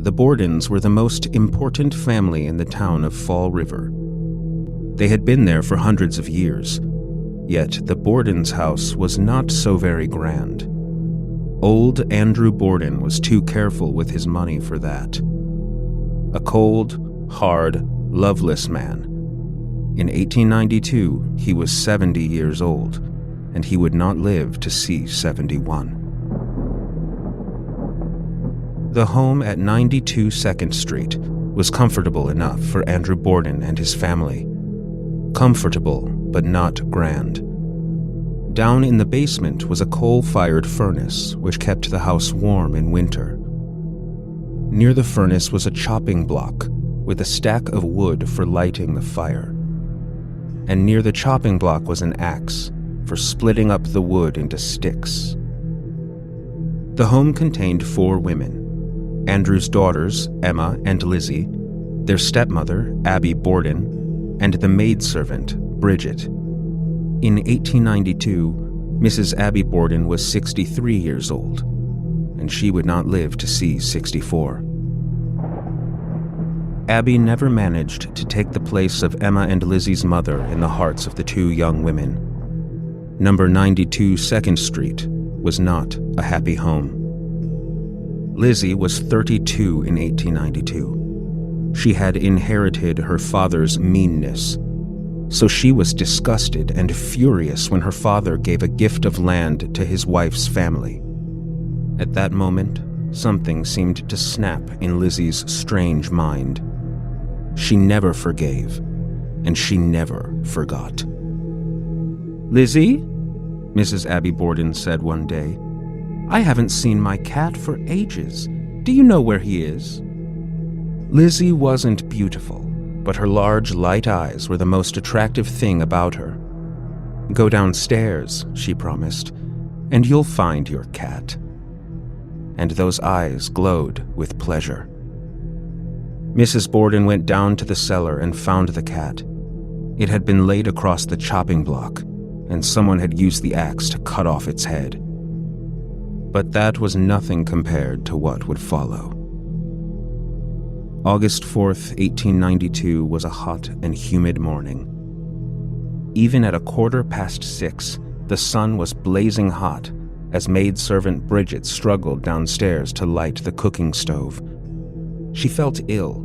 The Bordens were the most important family in the town of Fall River. They had been there for hundreds of years, yet the Bordens' house was not so very grand. Old Andrew Borden was too careful with his money for that. A cold, hard, loveless man. In 1892, he was 70 years old, and he would not live to see 71. The home at 92 2nd Street was comfortable enough for Andrew Borden and his family. Comfortable, but not grand. Down in the basement was a coal-fired furnace which kept the house warm in winter. Near the furnace was a chopping block with a stack of wood for lighting the fire. And near the chopping block was an axe for splitting up the wood into sticks. The home contained 4 women: Andrew's daughters, Emma and Lizzie, their stepmother, Abby Borden, and the maidservant, Bridget. In 1892, Mrs. Abby Borden was 63 years old, and she would not live to see 64. Abby never managed to take the place of Emma and Lizzie's mother in the hearts of the 2 young women. Number 92 2nd Street was not a happy home. Lizzie was 32 in 1892. She had inherited her father's meanness, so she was disgusted and furious when her father gave a gift of land to his wife's family. At that moment, something seemed to snap in Lizzie's strange mind. She never forgave, and she never forgot. "Lizzie," Mrs. Abby Borden said one day, "I haven't seen my cat for ages. Do you know where he is?" Lizzie wasn't beautiful, but her large, light eyes were the most attractive thing about her. "Go downstairs," she promised, "and you'll find your cat." And those eyes glowed with pleasure. Mrs. Borden went down to the cellar and found the cat. It had been laid across the chopping block, and someone had used the axe to cut off its head. But that was nothing compared to what would follow. August 4th, 1892 was a hot and humid morning. Even at 6:15, the sun was blazing hot as maidservant Bridget struggled downstairs to light the cooking stove. She felt ill.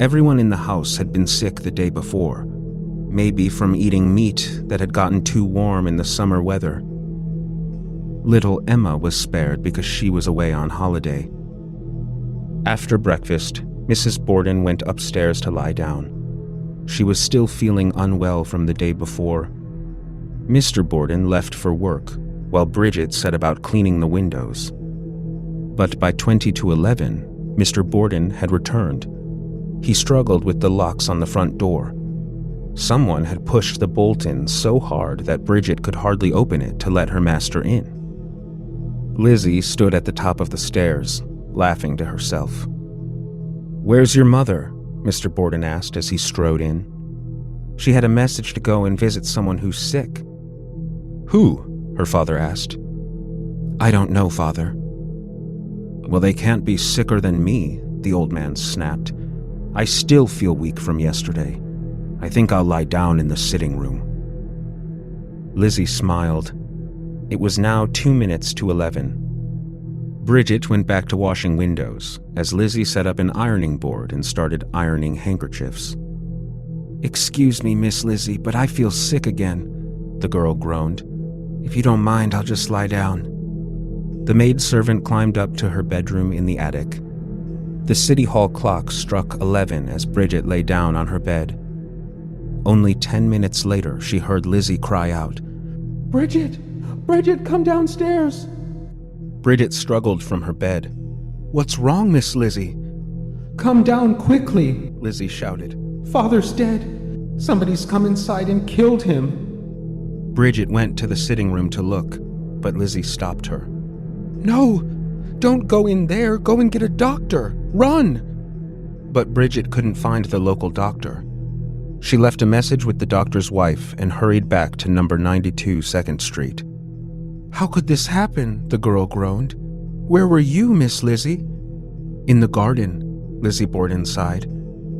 Everyone in the house had been sick the day before, maybe from eating meat that had gotten too warm in the summer weather. Little Emma was spared because she was away on holiday. After breakfast, Mrs. Borden went upstairs to lie down. She was still feeling unwell from the day before. Mr. Borden left for work, while Bridget set about cleaning the windows. But by 20 to 11, Mr. Borden had returned. He struggled with the locks on the front door. Someone had pushed the bolt in so hard that Bridget could hardly open it to let her master in. Lizzie stood at the top of the stairs, laughing to herself. "Where's your mother?" Mr. Borden asked as he strode in. "She had a message to go and visit someone who's sick." "Who?" her father asked. "I don't know, Father." "Well, they can't be sicker than me," the old man snapped. "I still feel weak from yesterday. I think I'll lie down in the sitting room." Lizzie smiled. It was now 2 minutes to 11. Bridget went back to washing windows as Lizzie set up an ironing board and started ironing handkerchiefs. "Excuse me, Miss Lizzie, but I feel sick again," the girl groaned. "If you don't mind, I'll just lie down." The maidservant climbed up to her bedroom in the attic. The City Hall clock struck 11 as Bridget lay down on her bed. Only 10 minutes later, she heard Lizzie cry out, "Bridget! Bridget, come downstairs!" Bridget struggled from her bed. "What's wrong, Miss Lizzie?" "Come down quickly," Lizzie shouted. "Father's dead. Somebody's come inside and killed him." Bridget went to the sitting room to look, but Lizzie stopped her. "No! Don't go in there! Go and get a doctor! Run!" But Bridget couldn't find the local doctor. She left a message with the doctor's wife and hurried back to number 92 2nd Street. "How could this happen?" the girl groaned. "Where were you, Miss Lizzie?" "In the garden," Lizzie Borden sighed.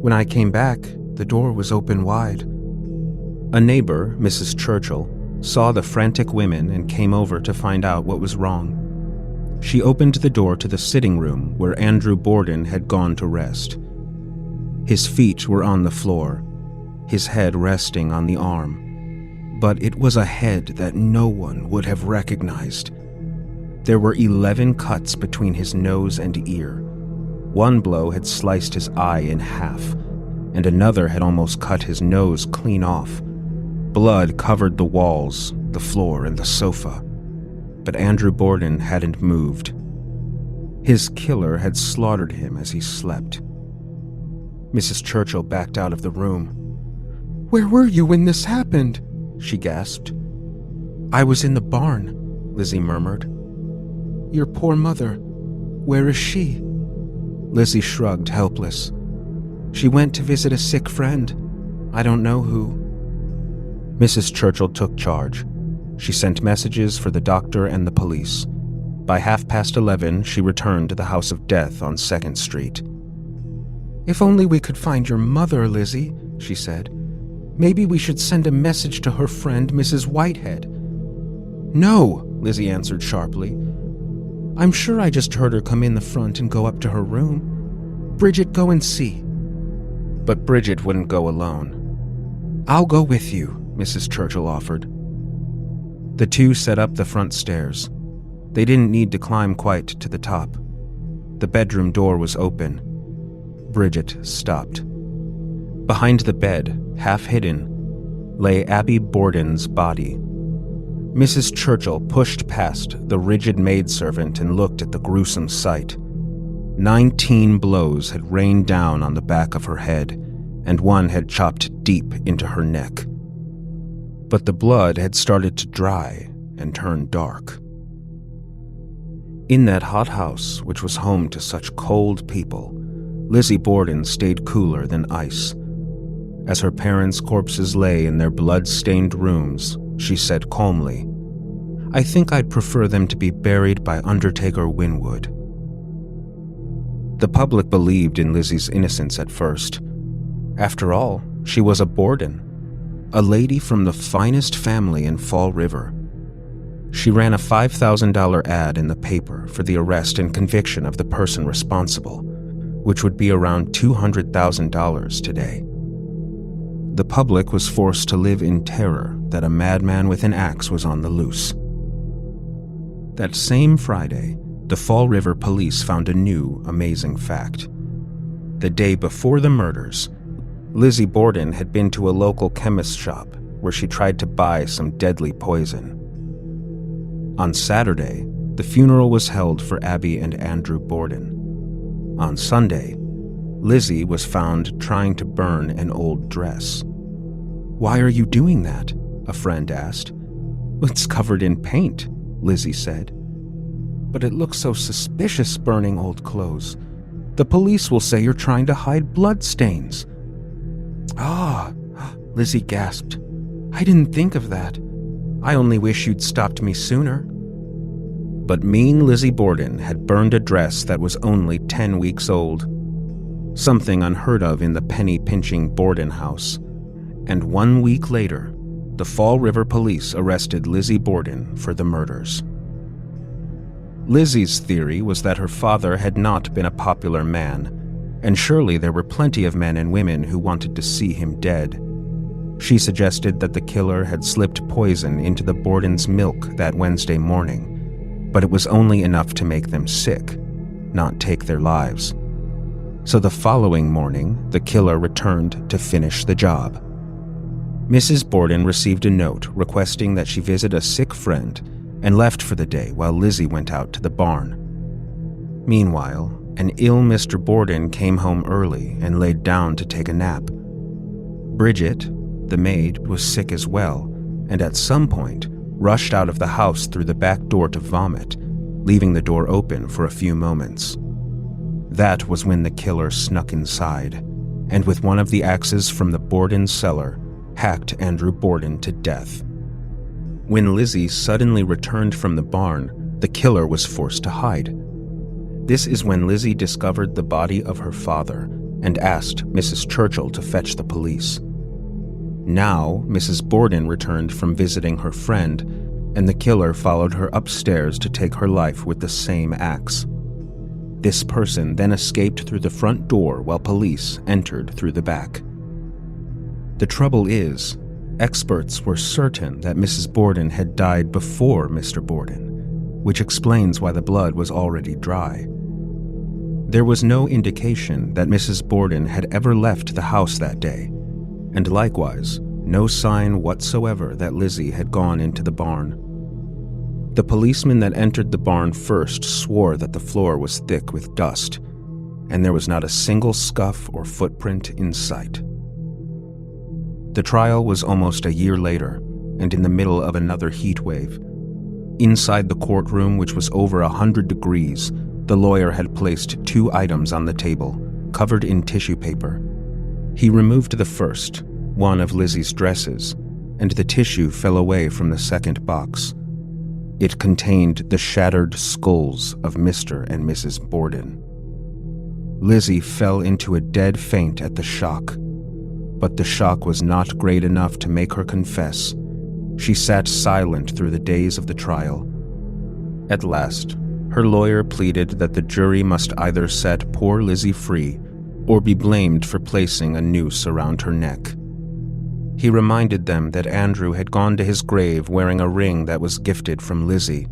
"When I came back, the door was open wide." A neighbor, Mrs. Churchill, saw the frantic women and came over to find out what was wrong. She opened the door to the sitting room where Andrew Borden had gone to rest. His feet were on the floor, his head resting on the arm. But it was a head that no one would have recognized. There were 11 cuts between his nose and ear. One blow had sliced his eye in half, and another had almost cut his nose clean off. Blood covered the walls, the floor, and the sofa. But Andrew Borden hadn't moved. His killer had slaughtered him as he slept. Mrs. Churchill backed out of the room. "Where were you when this happened?" she gasped. "I was in the barn," Lizzie murmured. "Your poor mother, where is she?" Lizzie shrugged, helpless. "She went to visit a sick friend. I don't know who." Mrs. Churchill took charge. She sent messages for the doctor and the police. By 11:30, she returned to the house of death on 2nd Street. "If only we could find your mother, Lizzie," she said. "Maybe we should send a message to her friend, Mrs. Whitehead." "No," Lizzie answered sharply. "I'm sure I just heard her come in the front and go up to her room. Bridget, go and see." But Bridget wouldn't go alone. "I'll go with you," Mrs. Churchill offered. The two set up the front stairs. They didn't need to climb quite to the top. The bedroom door was open. Bridget stopped. Behind the bed, half hidden, lay Abby Borden's body. Mrs. Churchill pushed past the rigid maidservant and looked at the gruesome sight. 19 blows had rained down on the back of her head, and one had chopped deep into her neck. But the blood had started to dry and turn dark. In that hot house, which was home to such cold people, Lizzie Borden stayed cooler than ice. As her parents' corpses lay in their blood-stained rooms, she said calmly, "I think I'd prefer them to be buried by Undertaker Winwood." The public believed in Lizzie's innocence at first. After all, she was a Borden, a lady from the finest family in Fall River. She ran a $5,000 ad in the paper for the arrest and conviction of the person responsible, which would be around $200,000 today. The public was forced to live in terror that a madman with an axe was on the loose. That same Friday, the Fall River police found a new, amazing fact. The day before the murders, Lizzie Borden had been to a local chemist shop where she tried to buy some deadly poison. On Saturday, the funeral was held for Abby and Andrew Borden. On Sunday, Lizzie was found trying to burn an old dress. "Why are you doing that?" a friend asked. "It's covered in paint," Lizzie said. "But it looks so suspicious burning old clothes. The police will say you're trying to hide blood stains." "Ah," Lizzie gasped. "I didn't think of that. I only wish you'd stopped me sooner." But mean Lizzie Borden had burned a dress that was only 10 weeks old. Something unheard of in the penny-pinching Borden house. And 1 week later, the Fall River police arrested Lizzie Borden for the murders. Lizzie's theory was that her father had not been a popular man, and surely there were plenty of men and women who wanted to see him dead. She suggested that the killer had slipped poison into the Bordens' milk that Wednesday morning, but it was only enough to make them sick, not take their lives. So the following morning, the killer returned to finish the job. Mrs. Borden received a note requesting that she visit a sick friend and left for the day while Lizzie went out to the barn. Meanwhile, an ill Mr. Borden came home early and laid down to take a nap. Bridget, the maid, was sick as well, and at some point rushed out of the house through the back door to vomit, leaving the door open for a few moments. That was when the killer snuck inside, and with one of the axes from the Borden cellar, hacked Andrew Borden to death. When Lizzie suddenly returned from the barn, the killer was forced to hide. This is when Lizzie discovered the body of her father and asked Mrs. Churchill to fetch the police. Now, Mrs. Borden returned from visiting her friend, and the killer followed her upstairs to take her life with the same axe. This person then escaped through the front door while police entered through the back. The trouble is, experts were certain that Mrs. Borden had died before Mr. Borden, which explains why the blood was already dry. There was no indication that Mrs. Borden had ever left the house that day, and likewise, no sign whatsoever that Lizzie had gone into the barn. The policeman that entered the barn first swore that the floor was thick with dust, and there was not a single scuff or footprint in sight. The trial was almost a year later, and in the middle of another heat wave. Inside the courtroom, which was over 100 degrees, the lawyer had placed 2 items on the table, covered in tissue paper. He removed the first, one of Lizzie's dresses, and the tissue fell away from the second box. It contained the shattered skulls of Mr. and Mrs. Borden. Lizzie fell into a dead faint at the shock, but the shock was not great enough to make her confess. She sat silent through the days of the trial. At last, her lawyer pleaded that the jury must either set poor Lizzie free or be blamed for placing a noose around her neck. He reminded them that Andrew had gone to his grave wearing a ring that was gifted from Lizzie.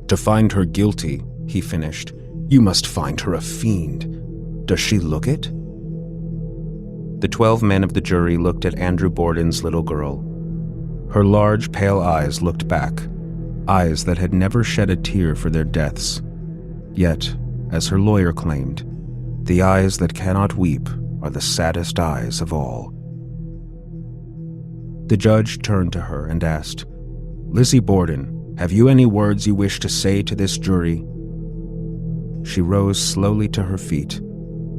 "To find her guilty," he finished, "you must find her a fiend. Does she look it?" The 12 men of the jury looked at Andrew Borden's little girl. Her large, pale eyes looked back, eyes that had never shed a tear for their deaths. Yet, as her lawyer claimed, the eyes that cannot weep are the saddest eyes of all. The judge turned to her and asked, "Lizzie Borden, have you any words you wish to say to this jury?" She rose slowly to her feet,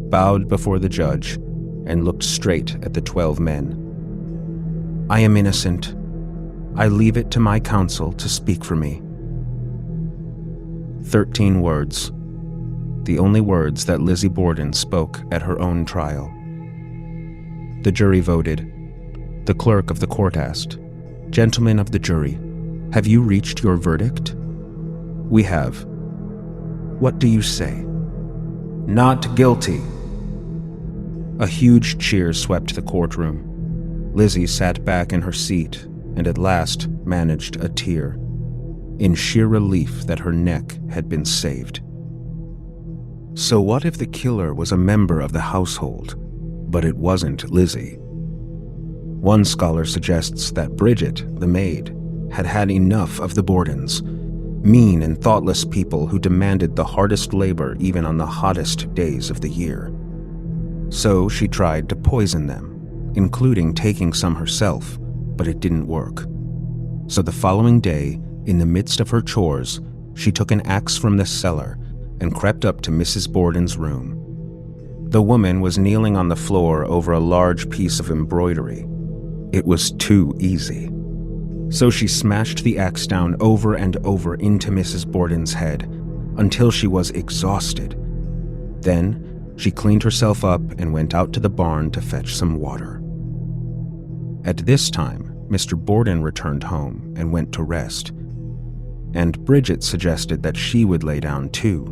bowed before the judge, and looked straight at the 12 men. "I am innocent. I leave it to my counsel to speak for me." 13 words. The only words that Lizzie Borden spoke at her own trial. The jury voted. The clerk of the court asked, "Gentlemen of the jury, have you reached your verdict?" "We have." "What do you say?" "Not guilty." A huge cheer swept the courtroom. Lizzie sat back in her seat and at last managed a tear, in sheer relief that her neck had been saved. So what if the killer was a member of the household, but it wasn't Lizzie? One scholar suggests that Bridget, the maid, had had enough of the Bordens, mean and thoughtless people who demanded the hardest labor even on the hottest days of the year. So she tried to poison them, including taking some herself, but it didn't work. So the following day, in the midst of her chores, she took an axe from the cellar and crept up to Mrs. Borden's room. The woman was kneeling on the floor over a large piece of embroidery. It was too easy. So she smashed the axe down over and over into Mrs. Borden's head until she was exhausted. Then she cleaned herself up and went out to the barn to fetch some water. At this time, Mr. Borden returned home and went to rest, and Bridget suggested that she would lay down too.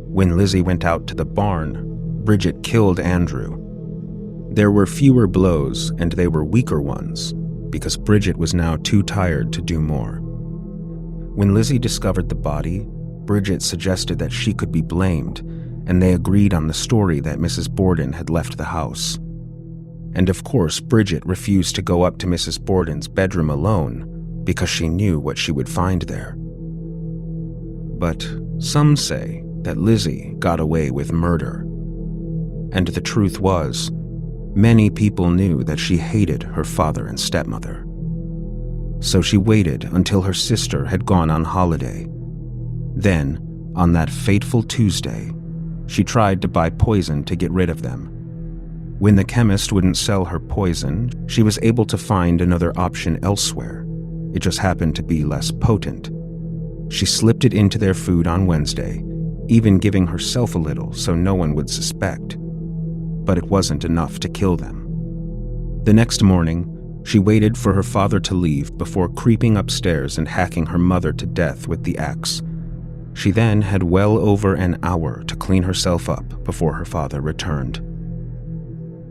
When Lizzie went out to the barn, Bridget killed Andrew. There were fewer blows, and they were weaker ones, because Bridget was now too tired to do more. When Lizzie discovered the body, Bridget suggested that she could be blamed, and they agreed on the story that Mrs. Borden had left the house. And of course, Bridget refused to go up to Mrs. Borden's bedroom alone because she knew what she would find there. But some say that Lizzie got away with murder. And the truth was, many people knew that she hated her father and stepmother. So she waited until her sister had gone on holiday. Then, on that fateful Tuesday, she tried to buy poison to get rid of them. When the chemist wouldn't sell her poison, she was able to find another option elsewhere. It just happened to be less potent. She slipped it into their food on Wednesday, even giving herself a little so no one would suspect. But it wasn't enough to kill them. The next morning, she waited for her father to leave before creeping upstairs and hacking her mother to death with the axe. She then had well over an hour to clean herself up before her father returned.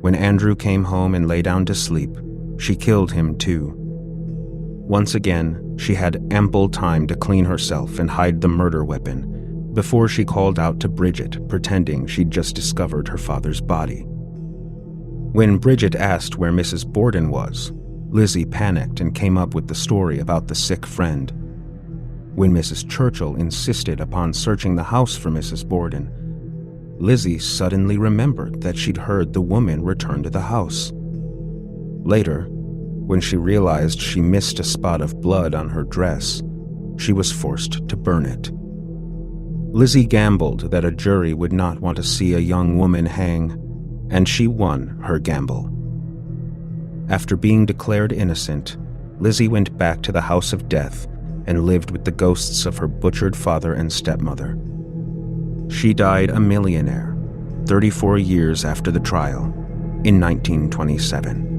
When Andrew came home and lay down to sleep, she killed him too. Once again, she had ample time to clean herself and hide the murder weapon before she called out to Bridget, pretending she'd just discovered her father's body. When Bridget asked where Mrs. Borden was, Lizzie panicked and came up with the story about the sick friend. When Mrs. Churchill insisted upon searching the house for Mrs. Borden, Lizzie suddenly remembered that she'd heard the woman return to the house. Later, when she realized she missed a spot of blood on her dress, she was forced to burn it. Lizzie gambled that a jury would not want to see a young woman hang, and she won her gamble. After being declared innocent, Lizzie went back to the house of death and lived with the ghosts of her butchered father and stepmother. She died a millionaire 34 years after the trial in 1927.